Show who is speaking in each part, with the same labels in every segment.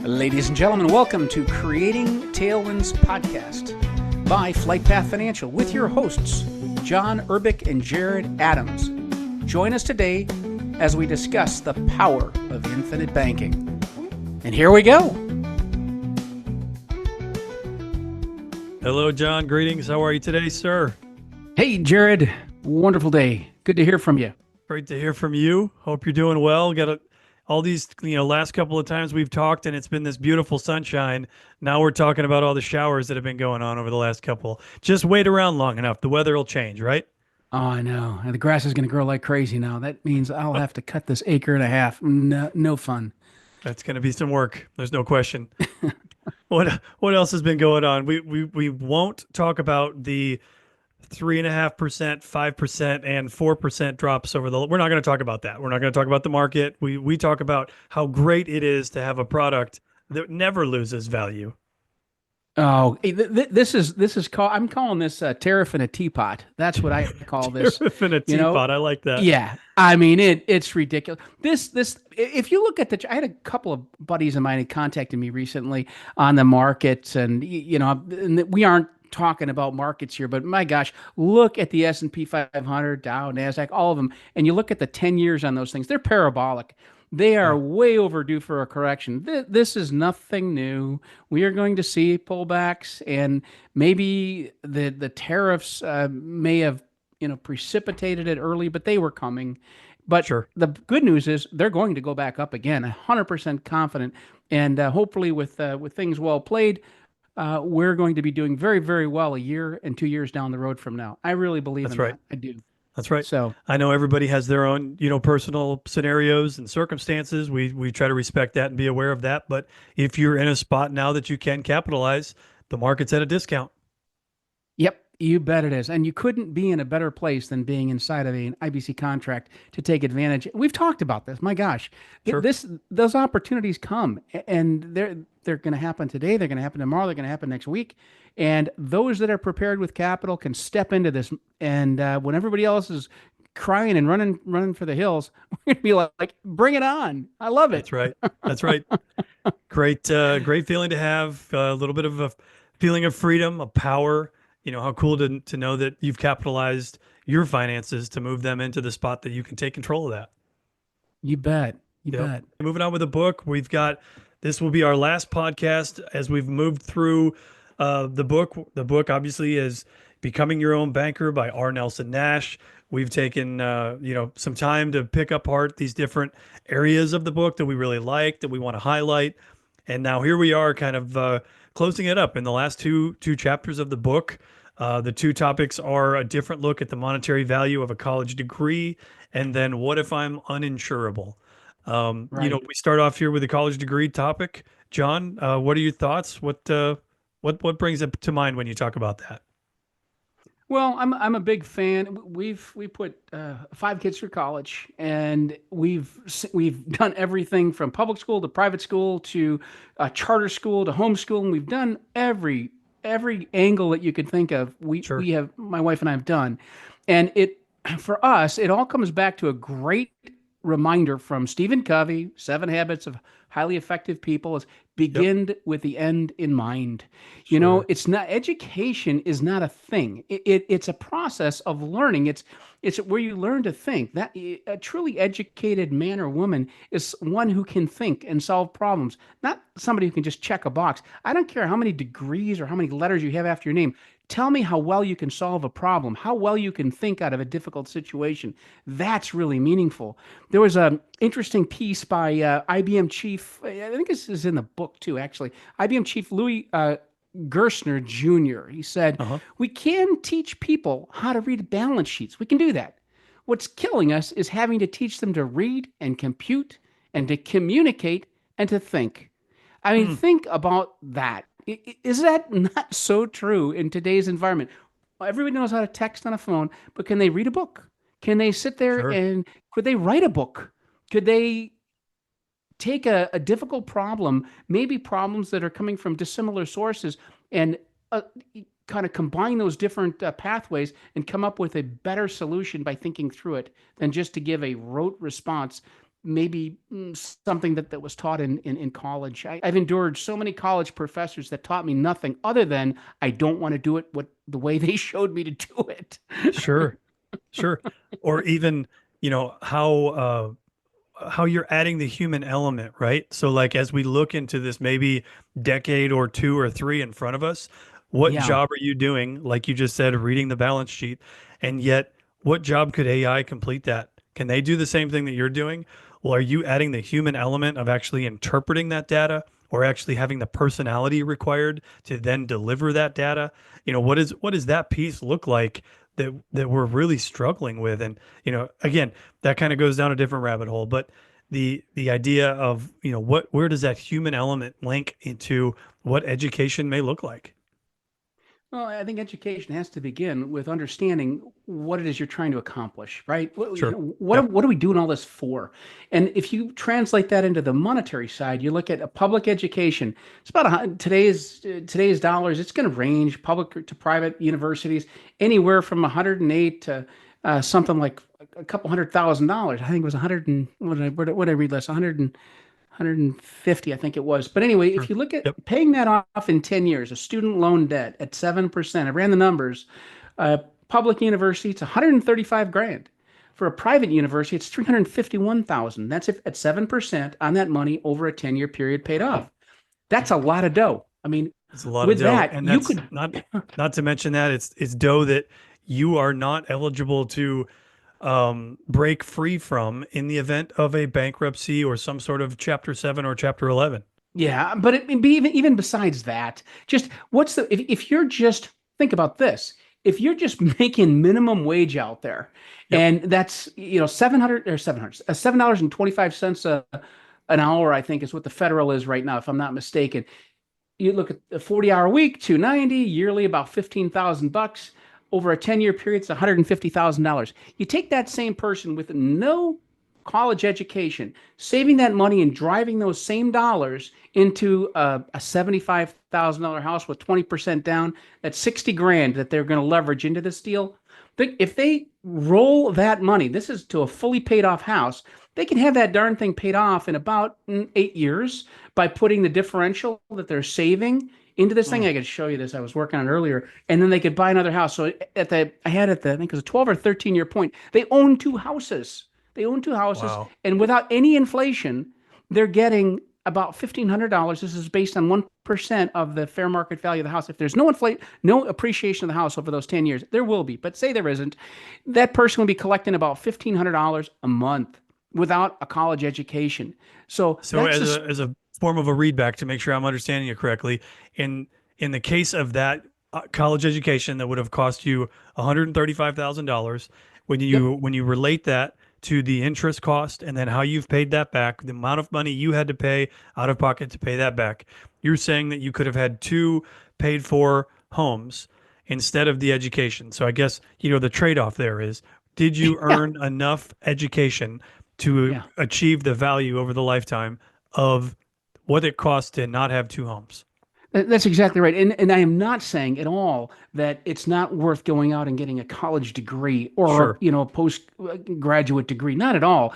Speaker 1: Ladies and gentlemen, welcome to Creating Tailwinds Podcast by Flightpath Financial with your hosts, John Urbick and Jared Adams. Join us today as we discuss the power of infinite banking. And here we go.
Speaker 2: Hello, John. Greetings. How are you today, sir?
Speaker 1: Hey, Jared. Wonderful day. Good to hear from you.
Speaker 2: Great to hear from you. Hope you're doing well. All these, last couple of times we've talked and it's been this beautiful sunshine. Now we're talking about all the showers that have been going on over the last couple. Just wait around long enough. The weather will change, right?
Speaker 1: Oh, I know. And the grass is going to grow like crazy now. That means I'll have to cut this acre and a half. No fun.
Speaker 2: That's going to be some work. There's no question. What else has been going on? We won't talk about the 3.5%, 5%, and 4% drops we're not going to talk about that. We're not going to talk about the market. We talk about how great it is to have a product that never loses value.
Speaker 1: Oh, this is called. I'm calling this tariff in a teapot. That's what I call this.
Speaker 2: Tariff in a teapot. I like that.
Speaker 1: Yeah, I mean it's ridiculous. This. If you look at I had a couple of buddies of mine who contacted me recently on the markets, and we aren't talking about markets here, but my gosh, look at the S&P 500, Dow, NASDAQ, all of them, and you look at the 10 years on those things, they're parabolic. They are way overdue for a correction. This is nothing new. We are going to see pullbacks, and maybe the tariffs may have precipitated it early, but they were coming. But
Speaker 2: sure,
Speaker 1: the good news is they're going to go back up again, 100% confident, and hopefully with things well played, we're going to be doing very, very well a year and 2 years down the road from now. I really believe in that. I do.
Speaker 2: That's right.
Speaker 1: So
Speaker 2: I know everybody has their own, personal scenarios and circumstances. We try to respect that and be aware of that. But if you're in a spot now that you can capitalize, the market's at a discount.
Speaker 1: Yep, you bet it is. And you couldn't be in a better place than being inside of an IBC contract to take advantage. We've talked about this. My gosh,
Speaker 2: sure.
Speaker 1: Those opportunities come, and they're going to happen today. They're going to happen tomorrow. They're going to happen next week. And those that are prepared with capital can step into this. And when everybody else is crying and running for the hills, we're going to be like, bring it on. I love it.
Speaker 2: That's right. That's right. Great feeling to have. A little bit of a feeling of freedom, of power. How cool to know that you've capitalized your finances to move them into the spot that you can take control of that.
Speaker 1: You bet. You bet.
Speaker 2: Moving on with the book, this will be our last podcast as we've moved through the book. The book obviously is Becoming Your Own Banker by R. Nelson Nash. We've taken, some time to pick apart these different areas of the book that we really like, that we want to highlight. And now here we are kind of closing it up in the last two chapters of the book. The two topics are a different look at the monetary value of a college degree, and then what if I'm uninsurable?
Speaker 1: Right.
Speaker 2: We start off here with the college degree topic. John, what are your thoughts? What brings it to mind when you talk about that?
Speaker 1: Well, I'm a big fan. We put 5 kids through college, and we've done everything from public school to private school to charter school to homeschool, and we've done every angle that you could think of. We have, my wife and I have done, and for us it all comes back to a great reminder from Stephen Covey, 7 Habits of Highly Effective People, is begin with the end in mind. It's not, education is not a thing. It's a process of learning. It's where you learn to think. That a truly educated man or woman is one who can think and solve problems, not somebody who can just check a box. I don't care how many degrees or how many letters you have after your name. Tell me how well you can solve a problem, how well you can think out of a difficult situation. That's really meaningful. There was an interesting piece by IBM chief, I think this is in the book too, actually, IBM chief Louis Gerstner Jr. He said, we can teach people how to read balance sheets. We can do that. What's killing us is having to teach them to read and compute and to communicate and to think. I mean, think about that. Is that not so true in today's environment? Everybody knows how to text on a phone, but can they read a book? Can they sit there and could they write a book? Could they take a difficult problem, maybe problems that are coming from dissimilar sources, and kind of combine those different pathways and come up with a better solution by thinking through it than just to give a rote response maybe something that was taught in college. I've endured so many college professors that taught me nothing other than I don't want to do it the way they showed me to do it.
Speaker 2: Sure. Sure. Or even, how you're adding the human element, right? So like as we look into this maybe decade or two or three in front of us, what
Speaker 1: Yeah.
Speaker 2: job are you doing? Like you just said, reading the balance sheet. And yet, what job could AI complete that? Can they do the same thing that you're doing? Well, are you adding the human element of actually interpreting that data or actually having the personality required to then deliver that data? What does that piece look like that we're really struggling with? And, again, that kind of goes down a different rabbit hole, but the idea of, where does that human element link into what education may look like?
Speaker 1: Well, I think education has to begin with understanding what it is you're trying to accomplish, right?
Speaker 2: Sure.
Speaker 1: What
Speaker 2: Yep.
Speaker 1: what are we doing all this for? And if you translate that into the monetary side, you look at a public education. It's about today's dollars. It's going to range public to private universities anywhere from 108 to something like a couple $100,000. I think it was 100 and what did I read last? 150, I think it was. But anyway, if
Speaker 2: Sure.
Speaker 1: you look at
Speaker 2: Yep.
Speaker 1: paying that off in 10 years, a student loan debt at 7%, I ran the numbers. Public university, it's 135 grand. For a private university, it's 351,000. That's if at 7% on that money over a 10-year period paid off. That's a lot of dough. I mean,
Speaker 2: It's a lot of
Speaker 1: with
Speaker 2: dough.
Speaker 1: that,
Speaker 2: And
Speaker 1: you
Speaker 2: that's
Speaker 1: could,
Speaker 2: not to mention that it's dough that you are not eligible to break free from in the event of a bankruptcy or some sort of Chapter 7 or Chapter 11.
Speaker 1: yeah, but even besides that, just what's the if you're just think about this, if you're just making minimum wage out there,
Speaker 2: Yep.
Speaker 1: and that's 700 or 700 $7.25 an hour, I think is what the federal is right now, if I'm not mistaken. You look at a 40-hour week, 290 yearly, about 15,000 bucks over a 10-year period, it's $150,000. You take that same person with no college education, saving that money and driving those same dollars into a $75,000 house with 20% down, that's 60 grand that they're going to leverage into this deal. If they roll that money, this is to a fully paid off house, they can have that darn thing paid off in about 8 years by putting the differential that they're saving into this thing.
Speaker 2: Mm.
Speaker 1: I could show you this. I was working on it earlier, and then they could buy another house. So I think it was a 12 or 13-year point. They own two houses. They own two houses,
Speaker 2: Wow.
Speaker 1: and without any inflation, they're getting about $1,500. This is based on 1% of the fair market value of the house. If there's no appreciation of the house over those 10 years, there will be, but say there isn't, that person will be collecting about $1,500 a month without a college education. So
Speaker 2: So
Speaker 1: that's
Speaker 2: as a form of a readback to make sure I'm understanding it correctly, in in the case of that college education that would have cost you $135,000, when
Speaker 1: yep,
Speaker 2: you relate that to the interest cost and then how you've paid that back, the amount of money you had to pay out of pocket to pay that back, you're saying that you could have had two paid for homes instead of the education. So I guess, the trade-off there is, did you
Speaker 1: yeah,
Speaker 2: earn enough education to
Speaker 1: yeah.
Speaker 2: achieve the value over the lifetime of what it costs to not have two homes?
Speaker 1: That's exactly right. And I am not saying at all that it's not worth going out and getting a college degree or,
Speaker 2: Sure,
Speaker 1: a postgraduate degree. Not at all.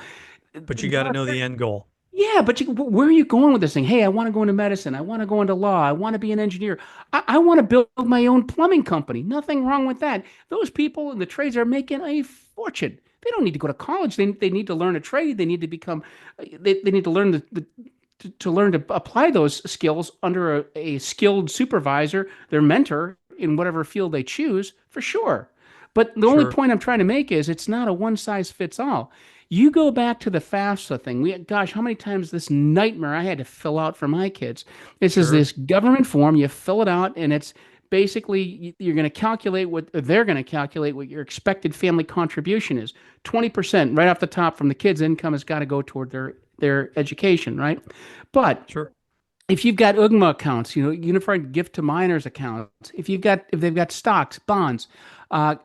Speaker 2: but you got to
Speaker 1: There
Speaker 2: know the end goal.
Speaker 1: Yeah, but where are you going with this thing? Hey, I want to go into medicine. I want to go into law. I want to be an engineer. I want to build my own plumbing company. Nothing wrong with that. Those people in the trades are making a fortune. They don't need to go to college. They need to learn a trade. They need to become, they need to learn to learn to apply those skills under a skilled supervisor, their mentor in whatever field they choose, for sure. But the only
Speaker 2: Sure,
Speaker 1: point I'm trying to make is it's not a one size fits all. You go back to the FAFSA thing. Gosh, how many times this nightmare I had to fill out for my kids? This is
Speaker 2: sure,
Speaker 1: this government form. You fill it out, and it's basically you're going to calculate what they're going to calculate what your expected family contribution is. 20% right off the top from the kids' income has got to go toward their education, right? But
Speaker 2: sure,
Speaker 1: if you've got UGMA accounts, unified gift to minors accounts, if they've got stocks, bonds,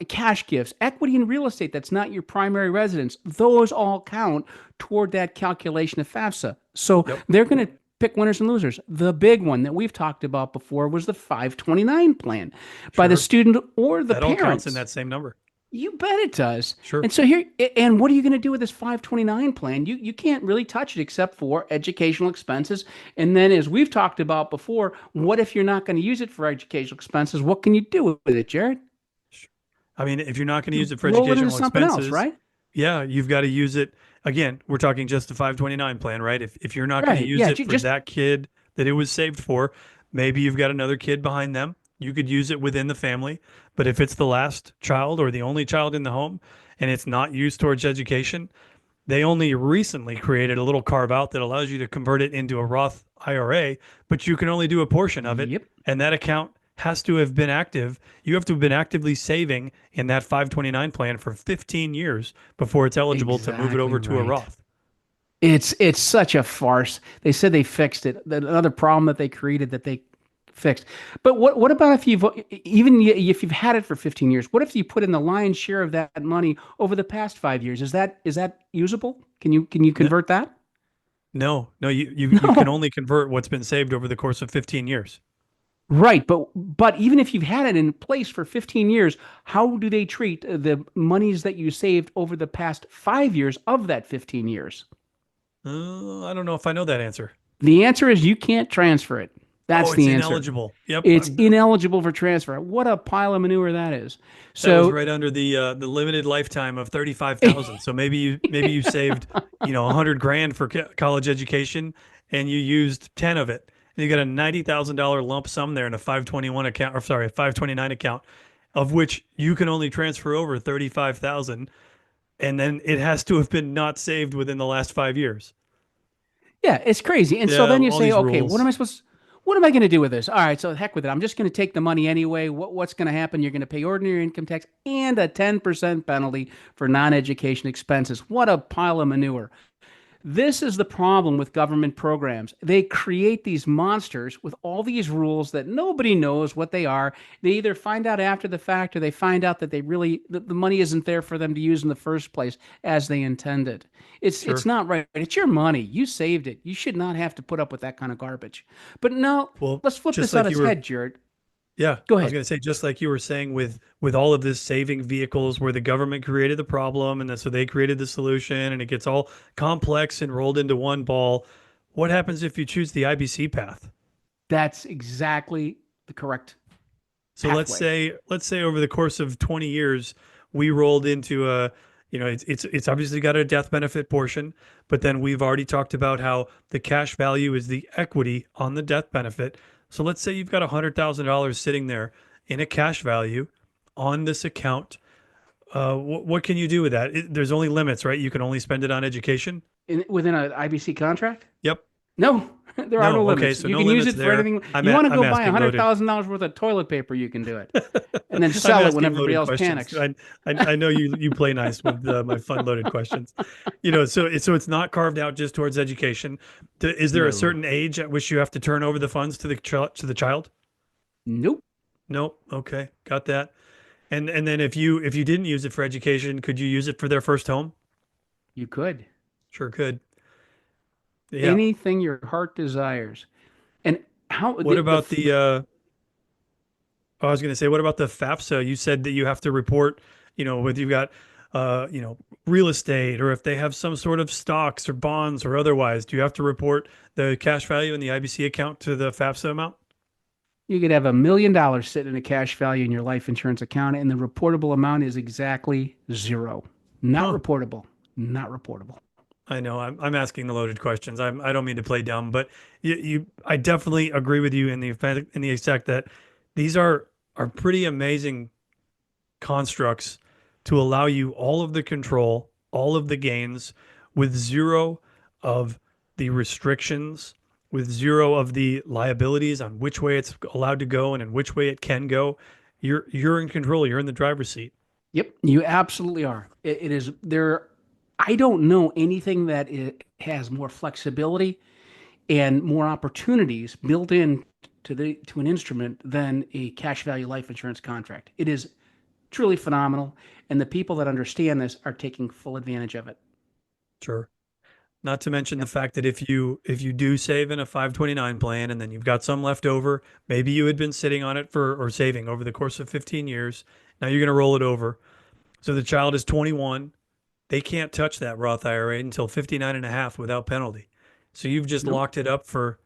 Speaker 1: cash gifts, equity in real estate that's not your primary residence, those all count toward that calculation of FAFSA. So
Speaker 2: yep,
Speaker 1: they're going to pick winners and losers. The big one that we've talked about before was the 529 plan by the
Speaker 2: sure.
Speaker 1: student or the
Speaker 2: That all counts in
Speaker 1: parents.
Speaker 2: that same number.
Speaker 1: You bet it does.
Speaker 2: Sure.
Speaker 1: And so here, and what are you going to do with this 529 plan? You can't really touch it except for educational expenses. And then, as we've talked about before, what if you're not going to use it for educational expenses? What can you do with it, Jared?
Speaker 2: Sure. I mean, if you're not going to use
Speaker 1: You
Speaker 2: it for
Speaker 1: roll it into
Speaker 2: educational
Speaker 1: something else,
Speaker 2: expenses,
Speaker 1: right?
Speaker 2: yeah, you've got to use it. Again, we're talking just the 529 plan, right? If you're not going to
Speaker 1: Right.
Speaker 2: use
Speaker 1: Yeah.
Speaker 2: it for
Speaker 1: Just
Speaker 2: that kid that it was saved for, maybe you've got another kid behind them. You could use it within the family. But if it's the last child or the only child in the home and it's not used towards education, they only recently created a little carve out that allows you to convert it into a Roth IRA, but you can only do a portion of it.
Speaker 1: yep.
Speaker 2: And that account has to have been active. You have to have been actively saving in that 529 plan for 15 years before it's eligible to move it
Speaker 1: Exactly
Speaker 2: over to a
Speaker 1: right.
Speaker 2: Roth.
Speaker 1: It's such a farce. They said they fixed it. Another problem that they created that they fixed. But what about if you've even if you've had it for 15 years? What if you put in the lion's share of that money over the past 5 years? Is that usable? Can you
Speaker 2: No,
Speaker 1: convert that?
Speaker 2: no, you can
Speaker 1: No.
Speaker 2: only convert what's been saved over the course of 15 years.
Speaker 1: Right, but even if you've had it in place for 15 years, how do they treat the monies that you saved over the past 5 years of that 15 years?
Speaker 2: I don't know if I know that answer.
Speaker 1: The answer is you can't transfer it.
Speaker 2: Oh,
Speaker 1: That's
Speaker 2: it's
Speaker 1: the answer.
Speaker 2: ineligible. Yep,
Speaker 1: It's ineligible for transfer. What a pile of manure that is.
Speaker 2: that was
Speaker 1: So,
Speaker 2: right under the limited lifetime of 35,000. So maybe you saved, 100 grand for college education and you used 10 of it. And you got a $90,000 lump sum there in a 521 account, or sorry, a 529 account, of which you can only transfer over 35,000, and then it has to have been not saved within the last 5 years.
Speaker 1: yeah, it's crazy. And so
Speaker 2: Yeah,
Speaker 1: then you
Speaker 2: all
Speaker 1: say,
Speaker 2: these
Speaker 1: okay,
Speaker 2: rules.
Speaker 1: what am I going to do with this? All right, so heck with it. I'm just going to take the money anyway. What's going to happen? You're going to pay ordinary income tax and a 10% penalty for non-education expenses. What a pile of manure. This is the problem with government programs. They create these monsters with all these rules that nobody knows what they are. They either find out after the fact or they find out that the money isn't there for them to use in the first place as they intended. It's
Speaker 2: Sure.
Speaker 1: not right. It's your money. You saved it. You should not have to put up with that kind of garbage. But now
Speaker 2: Well,
Speaker 1: let's flip
Speaker 2: just
Speaker 1: this on
Speaker 2: like you
Speaker 1: its
Speaker 2: were
Speaker 1: head, Jared.
Speaker 2: Yeah,
Speaker 1: Go
Speaker 2: I was
Speaker 1: ahead.
Speaker 2: going to say, just like you were saying with all of this saving vehicles, where the government created the problem, and then so they created the solution, and it gets all complex and rolled into one ball. What happens if you choose the IBC path?
Speaker 1: That's exactly the correct
Speaker 2: So
Speaker 1: pathway.
Speaker 2: let's say over the course of 20 years, we rolled into a, it's obviously got a death benefit portion, but then we've already talked about how the cash value is the equity on the death benefit. So let's say you've got $100,000 sitting there in a cash value on this account. What can you do with that? There's only limits, right? You can only spend it on education.
Speaker 1: Within an IBC contract?
Speaker 2: Yep.
Speaker 1: No, there are no
Speaker 2: No. Okay.
Speaker 1: limits.
Speaker 2: So
Speaker 1: You
Speaker 2: no
Speaker 1: can use
Speaker 2: limits
Speaker 1: it for
Speaker 2: there.
Speaker 1: anything. You want to
Speaker 2: I'm
Speaker 1: go buy
Speaker 2: asking loaded.
Speaker 1: $100,000 worth of toilet paper, you can do it, and then
Speaker 2: I'm
Speaker 1: sell it when
Speaker 2: asking
Speaker 1: everybody
Speaker 2: loaded
Speaker 1: else
Speaker 2: questions.
Speaker 1: panics.
Speaker 2: I know you play nice with my fun loaded questions. So it's not carved out just towards education. Is there a
Speaker 1: No,
Speaker 2: certain age at which you have to turn over the funds to the child?
Speaker 1: nope.
Speaker 2: Nope. Okay, got that. And then if you didn't use it for education, could you use it for their first home?
Speaker 1: You could
Speaker 2: Sure could. Yeah.
Speaker 1: anything your heart desires. And how
Speaker 2: What
Speaker 1: the
Speaker 2: about I was going to say, what about the FAFSA? You said that you have to report, whether you've got, real estate or if they have some sort of stocks or bonds or otherwise. Do you have to report the cash value in the IBC account to the FAFSA amount?
Speaker 1: you could have $1 million sitting in a cash value in your life insurance account, and the reportable amount is exactly zero. Not
Speaker 2: Huh.
Speaker 1: reportable. Not reportable.
Speaker 2: I know I'm asking the loaded questions. I don't mean to play dumb, but I definitely agree with you in the exact that these are pretty amazing constructs to allow you all of the control, all of the gains, with zero of the restrictions, with zero of the liabilities on which way it's allowed to go and in which way it can go. You're in control. You're in the driver's seat.
Speaker 1: Yep, you absolutely are. It is there. I don't know anything that it has more flexibility and more opportunities built in to an instrument than a cash value life insurance contract. It is truly phenomenal, and the people that understand this are taking full advantage of it.
Speaker 2: Sure. Not to mention the
Speaker 1: Yep.
Speaker 2: fact that if you do save in a 529 plan and then you've got some left over, maybe you had been sitting on it for or saving over the course of 15 years. Now you're going to roll it over. So the child is 21. They can't touch that Roth IRA until 59 and a half without penalty. So you've just
Speaker 1: Nope.
Speaker 2: locked it up for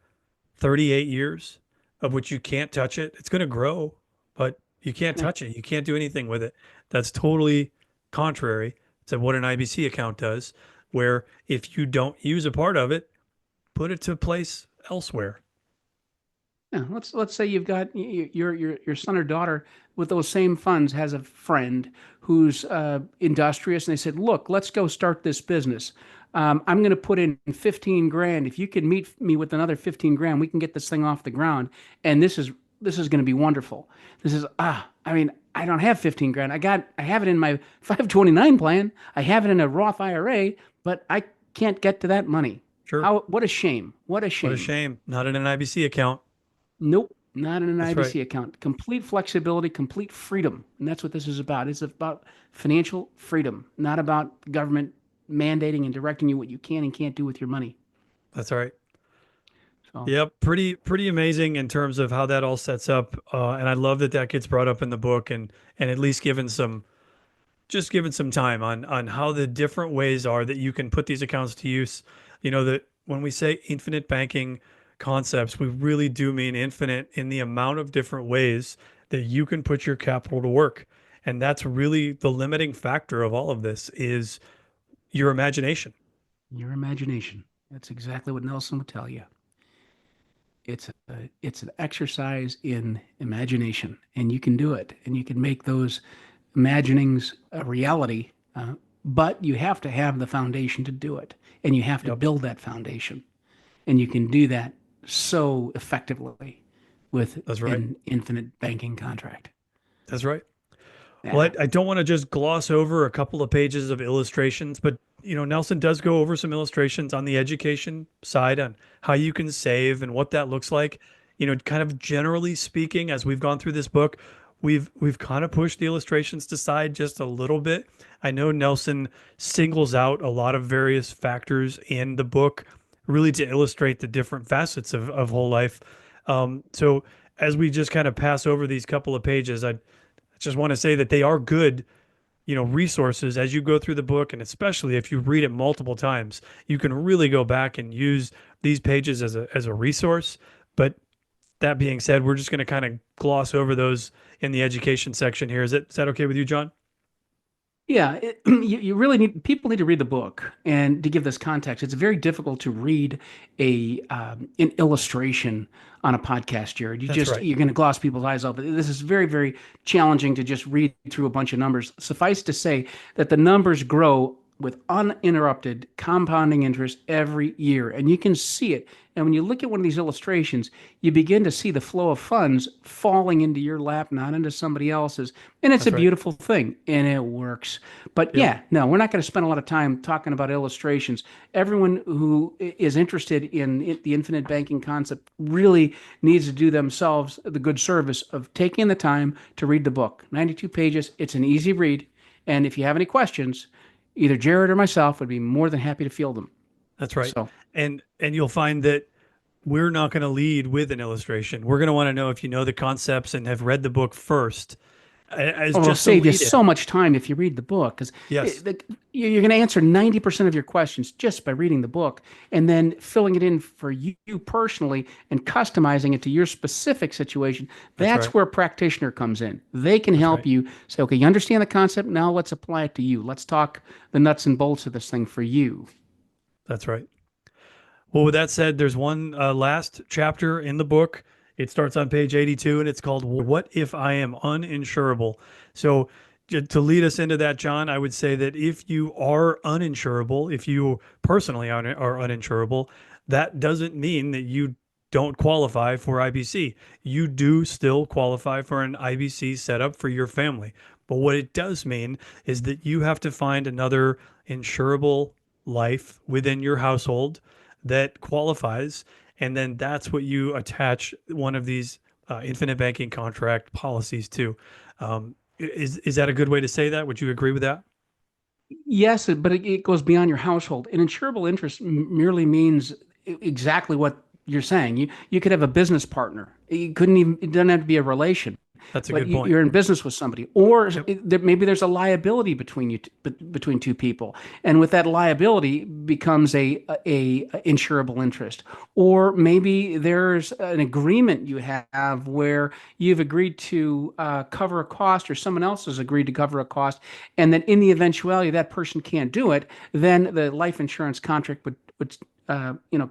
Speaker 2: 38 years of which you can't touch it. It's going to grow, but you can't touch it. You can't do anything with it. That's totally contrary to what an IBC account does, where if you don't use a part of it, put it to place elsewhere.
Speaker 1: Yeah, let's say you've got your son or daughter with those same funds has a friend who's industrious, and they said, "Look, let's go start this business. I'm going to put in 15 grand. If you can meet me with another 15 grand, we can get this thing off the ground. And this is going to be wonderful. This is I mean, I don't have 15 grand. I have it in my 529 plan. I have it in a Roth IRA, but I can't get to that money.
Speaker 2: Sure.
Speaker 1: How? What a shame. What a
Speaker 2: What a
Speaker 1: shame."
Speaker 2: shame. Not in an IBC account.
Speaker 1: Nope, not in an
Speaker 2: That's right.
Speaker 1: IBC account. Complete flexibility, complete freedom. And that's what this is about. It's about financial freedom, not about government mandating and directing you what you can and can't do with your money.
Speaker 2: That's right.
Speaker 1: So,
Speaker 2: Yep, pretty amazing in terms of how that all sets up, and I love that that gets brought up in the book, and at least given some time on how the different ways are that you can put these accounts to use. You know that when we say infinite banking concepts, we really do mean infinite in the amount of different ways that you can put your capital to work, and that's really the limiting factor of all of this is your imagination.
Speaker 1: your imagination. That's exactly what Nelson would tell you. It's an exercise in imagination, and you can do it, and you can make those imaginings a reality. But you have to have the foundation to do it, and you have to
Speaker 2: Yep,
Speaker 1: build that foundation. And you can do that so effectively with
Speaker 2: that's right.
Speaker 1: an infinite banking contract.
Speaker 2: That's right. Well,
Speaker 1: Yeah.
Speaker 2: I don't want to just gloss over a couple of pages of illustrations, but Nelson does go over some illustrations on the education side on how you can save and what that looks like. Kind of generally speaking, as we've gone through this book, we've kind of pushed the illustrations to side just a little bit. I know Nelson singles out a lot of various factors in the book, really to illustrate the different facets of whole life. So as we just kind of pass over these couple of pages, I just want to say that they are good, resources as you go through the book. And especially if you read it multiple times, you can really go back and use these pages as a resource. But that being said, we're just going to kind of gloss over those in the education section here. Is that okay with you, John?
Speaker 1: Yeah, you really need people need to read the book and to give this context. It's very difficult to read an illustration on a podcast, Jared.
Speaker 2: That's right.
Speaker 1: You're going to gloss people's eyes off. This is very challenging to just read through a bunch of numbers. Suffice to say that the numbers grow with uninterrupted compounding interest every year, and you can see it. And when you look at one of these illustrations, you begin to see the flow of funds falling into your lap, not into somebody else's. And it's a
Speaker 2: That's right.
Speaker 1: beautiful thing, and it works. But
Speaker 2: Yep.
Speaker 1: yeah, no, we're not going to spend a lot of time talking about illustrations. Everyone who is interested in the infinite banking concept really needs to do themselves the good service of taking the time to read the book. 92 pages. It's an easy read. And if you have any questions, either Jared or myself would be more than happy to field them.
Speaker 2: That's right.
Speaker 1: So,
Speaker 2: And you'll find that we're not going to lead with an illustration. We're going to want to know if you know the concepts and have read the book first as
Speaker 1: it'll
Speaker 2: just a
Speaker 1: save you
Speaker 2: lead in.
Speaker 1: so much time if you read the book because
Speaker 2: Yes,
Speaker 1: you're going to answer 90% of your questions just by reading the book and then filling it in for you personally and customizing it to your specific situation.
Speaker 2: that's
Speaker 1: That's
Speaker 2: right.
Speaker 1: where a practitioner comes in. They can
Speaker 2: That's
Speaker 1: help
Speaker 2: right.
Speaker 1: you say, okay, you understand the concept. Now let's apply it to you. Let's talk the nuts and bolts of this thing for you.
Speaker 2: That's right. Well, with that said, there's one last chapter in the book. It starts on page 82 and it's called What If I Am Uninsurable? So, to lead us into that, John, I would say that if you are uninsurable, if you personally are uninsurable, that doesn't mean that you don't qualify for IBC. You do still qualify for an IBC setup for your family. But what it does mean is that you have to find another insurable life within your household that qualifies, and then that's what you attach one of these infinite banking contract policies to. Is that a good way to say that? Would you agree with that?
Speaker 1: Yes, but it goes beyond your household. An insurable interest merely means exactly what you're saying. You could have a business partner. You couldn't even, it doesn't have to be a relation.
Speaker 2: That's a
Speaker 1: but
Speaker 2: good point.
Speaker 1: you're in business with somebody, or
Speaker 2: Yep.
Speaker 1: maybe there's a liability between you, between two people, and with that liability becomes a insurable interest, or maybe there's an agreement you have where you've agreed to cover a cost, or someone else has agreed to cover a cost, and then in the eventuality that person can't do it, then the life insurance contract would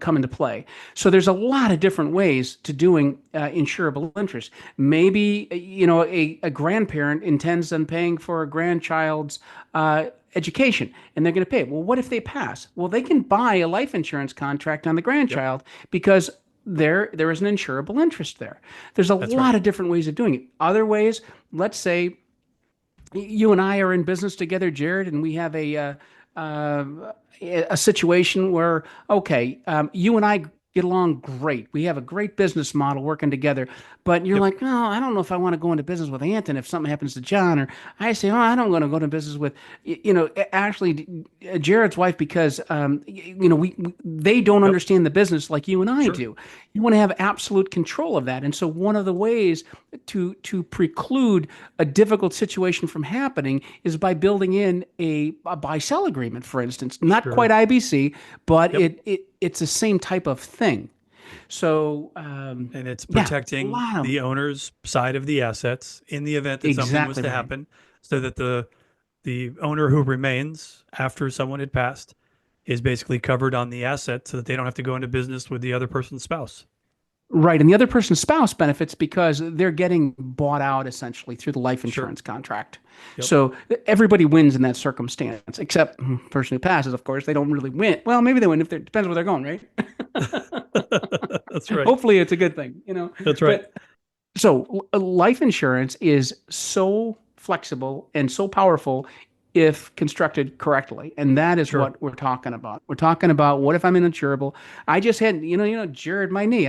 Speaker 1: come into play. So there's a lot of different ways to doing insurable interest. Maybe a grandparent intends on paying for a grandchild's education, and they're going to pay it. Well, what if they pass? Well, they can buy a life insurance contract on the
Speaker 2: Yep.
Speaker 1: grandchild because there is an insurable interest there. There's a
Speaker 2: That's right.
Speaker 1: lot of different ways of doing it. Other ways, let's say you and I are in business together, Jared, and we have a situation where, okay, you and I get along great. We have a great business model working together, but you're
Speaker 2: Yep.
Speaker 1: like, oh, I don't know if I want to go into business with Anton if something happens to John, or I say, oh, I don't want to go into business with, actually, Jared's wife, because, they don't
Speaker 2: Yep.
Speaker 1: understand the business like you and I
Speaker 2: Sure.
Speaker 1: do. You want to have absolute control of that. And so one of the ways to preclude a difficult situation from happening is by building in a buy sell agreement, for instance. Not quite
Speaker 2: Sure.
Speaker 1: IBC, but
Speaker 2: Yep.
Speaker 1: it's the same type of thing. So
Speaker 2: And it's
Speaker 1: yeah, a
Speaker 2: protecting
Speaker 1: lot of
Speaker 2: the owner's side of the assets in the event that something was
Speaker 1: exactly
Speaker 2: to
Speaker 1: right.
Speaker 2: happen, so that the owner who remains after someone had passed is basically covered on the asset so that they don't have to go into business with the other person's spouse.
Speaker 1: Right. And the other person's spouse benefits because they're getting bought out essentially through the life
Speaker 2: Sure.
Speaker 1: insurance contract.
Speaker 2: Yep.
Speaker 1: So everybody wins in that circumstance, except the person who passes, of course, they don't really win. Well, maybe they win if they depends where they're going, right?
Speaker 2: That's right.
Speaker 1: Hopefully it's a good thing.
Speaker 2: That's right.
Speaker 1: But so life insurance is so flexible and so powerful if constructed correctly. And that is
Speaker 2: Sure.
Speaker 1: what we're talking about. We're talking about what if I'm uninsurable? I just had, Jared, my knee.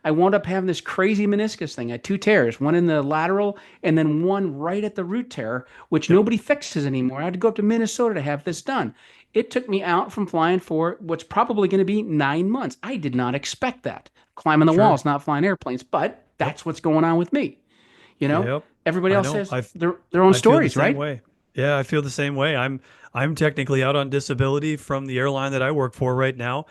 Speaker 1: I wound up having this crazy meniscus thing. I had two tears, one in the lateral and then one right at the root tear, which
Speaker 2: Yep.
Speaker 1: nobody fixes anymore. I had to go up to Minnesota to have this done. It took me out from flying for what's probably going to be 9 months. I did not expect that. Climbing the
Speaker 2: Sure.
Speaker 1: walls, not flying airplanes, but
Speaker 2: Yep.
Speaker 1: that's what's going on with me. You know,
Speaker 2: Yep.
Speaker 1: everybody
Speaker 2: I
Speaker 1: else
Speaker 2: know.
Speaker 1: has their own
Speaker 2: I feel the
Speaker 1: stories,
Speaker 2: same
Speaker 1: right?
Speaker 2: way. Yeah, I feel the same way. I'm technically out on disability from the airline that I work for right now,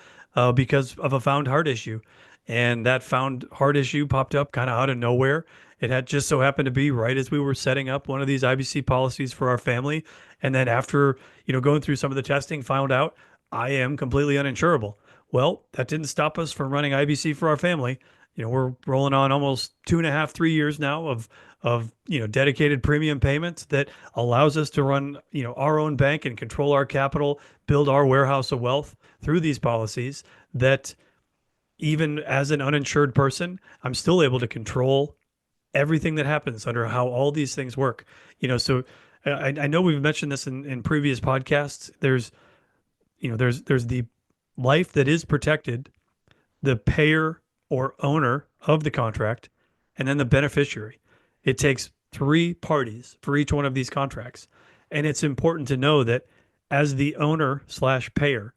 Speaker 2: because of a found heart issue. And that found heart issue popped up kind of out of nowhere. It had just so happened to be right as we were setting up one of these IBC policies for our family. And then after, going through some of the testing, found out I am completely uninsurable. Well, that didn't stop us from running IBC for our family. We're rolling on almost 2.5, 3 years now of dedicated premium payments that allows us to run our own bank and control our capital, build our warehouse of wealth through these policies. That even as an uninsured person, I'm still able to control everything that happens under how all these things work. So I know we've mentioned this in previous podcasts. There's the life that is protected, the payer or owner of the contract, and then the beneficiary. It takes three parties for each one of these contracts. And it's important to know that as the owner slash payer,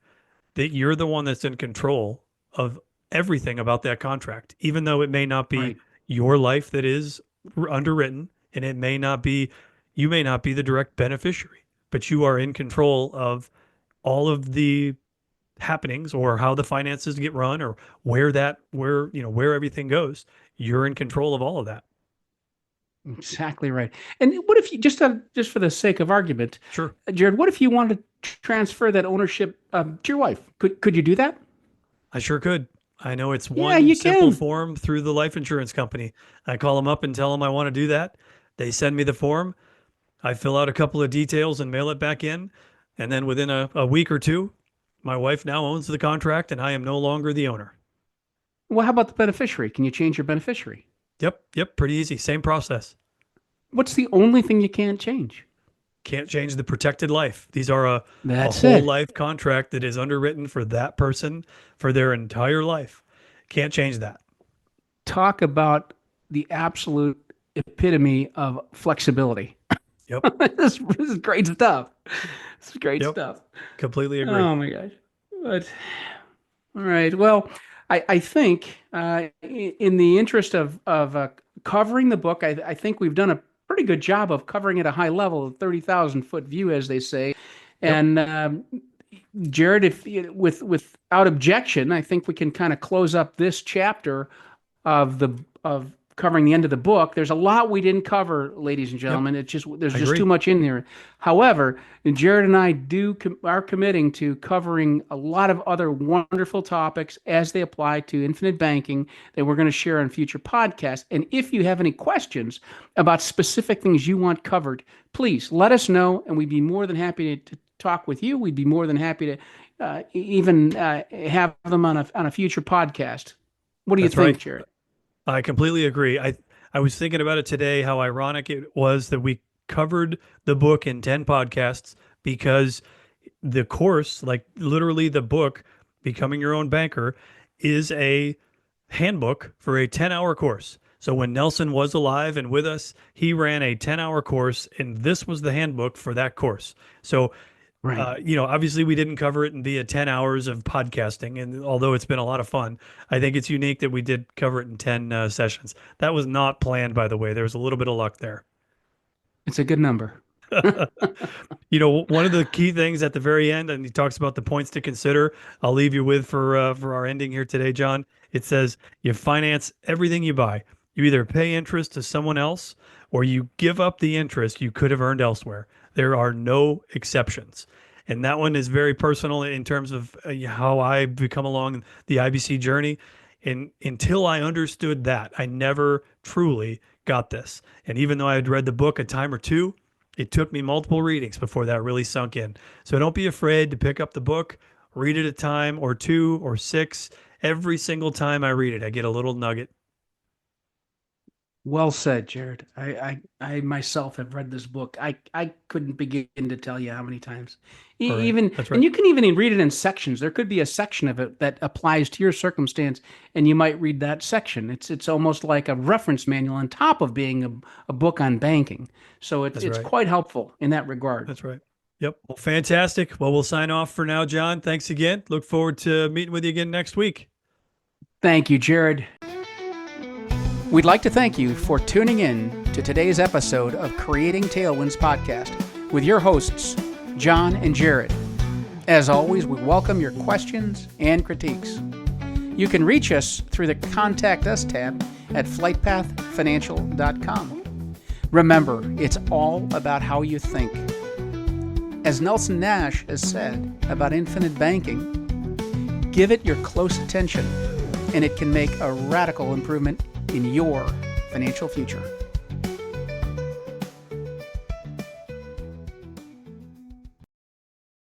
Speaker 2: that you're the one that's in control of everything about that contract, even though it may not be
Speaker 1: Right.
Speaker 2: your life that is underwritten, and you may not be the direct beneficiary, but you are in control of all of the happenings or how the finances get run or where everything goes. You're in control of all of that.
Speaker 1: Exactly right. And what if you just for the sake of argument,
Speaker 2: Sure.
Speaker 1: Jared, what if you wanted to transfer that ownership to your wife? Could you do that?
Speaker 2: I sure could. I know it's
Speaker 1: Yeah,
Speaker 2: one
Speaker 1: you
Speaker 2: simple
Speaker 1: can.
Speaker 2: form through the life insurance company. I call them up and tell them I want to do that. They send me the form. I fill out a couple of details and mail it back in. And then within a week or two, my wife now owns the contract and I am no longer the owner.
Speaker 1: Well, how about the beneficiary? Can you change your beneficiary?
Speaker 2: Yep. Yep. Pretty easy. Same process.
Speaker 1: What's the only thing you can't change?
Speaker 2: Can't change the protected life. These are a
Speaker 1: That's
Speaker 2: whole
Speaker 1: it.
Speaker 2: life contract that is underwritten for that person for their entire life. Can't change that.
Speaker 1: Talk about the absolute epitome of flexibility.
Speaker 2: Yep.
Speaker 1: This is great stuff. This is great
Speaker 2: Yep.
Speaker 1: stuff.
Speaker 2: Completely agree.
Speaker 1: Oh my gosh. But all right. Well, I think in the interest of covering the book. I think we've done a pretty good job of covering at a high level, 30,000 foot view, as they say.
Speaker 2: Yep.
Speaker 1: And Jared, if without objection, I think we can kind of close up this chapter of covering the end of the book. There's a lot we didn't cover, ladies and
Speaker 2: Yep.
Speaker 1: gentlemen. There's
Speaker 2: I
Speaker 1: just
Speaker 2: agree.
Speaker 1: too much in there. However, Jared and I are committing to covering a lot of other wonderful topics as they apply to infinite banking that we're going to share on future podcasts. And if you have any questions about specific things you want covered, please let us know, and we'd be more than happy to talk with you. We'd be more than happy to even have them on a future podcast. What do you
Speaker 2: That's right.
Speaker 1: think, Jared?
Speaker 2: I completely agree. I was thinking about it today, how ironic it was that we covered the book in 10 podcasts because the course, like literally the book, Becoming Your Own Banker, is a handbook for a 10-hour course. So when Nelson was alive and with us, he ran a 10-hour course, and this was the handbook for that course. So
Speaker 1: Right.
Speaker 2: obviously we didn't cover it in via 10 hours of podcasting. And although it's been a lot of fun, I think it's unique that we did cover it in 10 sessions. That was not planned, by the way. There was a little bit of luck there.
Speaker 1: It's a good number.
Speaker 2: One of the key things at the very end, and he talks about the points to consider. I'll leave you with for our ending here today, John. It says you finance everything you buy. You either pay interest to someone else or you give up the interest you could have earned elsewhere. There are no exceptions. And that one is very personal in terms of how I've become along the IBC journey. And until I understood that, I never truly got this. And even though I had read the book a time or two, it took me multiple readings before that really sunk in. So don't be afraid to pick up the book, read it a time or two or six. Every single time I read it, I get a little nugget.
Speaker 1: Well said, Jared. I myself have read this book. I couldn't begin to tell you how many times.
Speaker 2: All right.
Speaker 1: Even,
Speaker 2: That's
Speaker 1: and
Speaker 2: right.
Speaker 1: you can even read it in sections. There could be a section of it that applies to your circumstance, and you might read that section. It's almost like a reference manual on top of being a book on banking. So it's
Speaker 2: That's
Speaker 1: it's
Speaker 2: right.
Speaker 1: quite helpful in that regard.
Speaker 2: That's right. Yep. Well, fantastic. Well, we'll sign off for now, John. Thanks again. Look forward to meeting with you again next week.
Speaker 1: Thank you, Jared. We'd like to thank you for tuning in to today's episode of Creating Tailwinds podcast with your hosts, John and Jared. As always, we welcome your questions and critiques. You can reach us through the Contact Us tab at flightpathfinancial.com. Remember, it's all about how you think. As Nelson Nash has said about infinite banking, give it your close attention, and it can make a radical improvement in your financial future.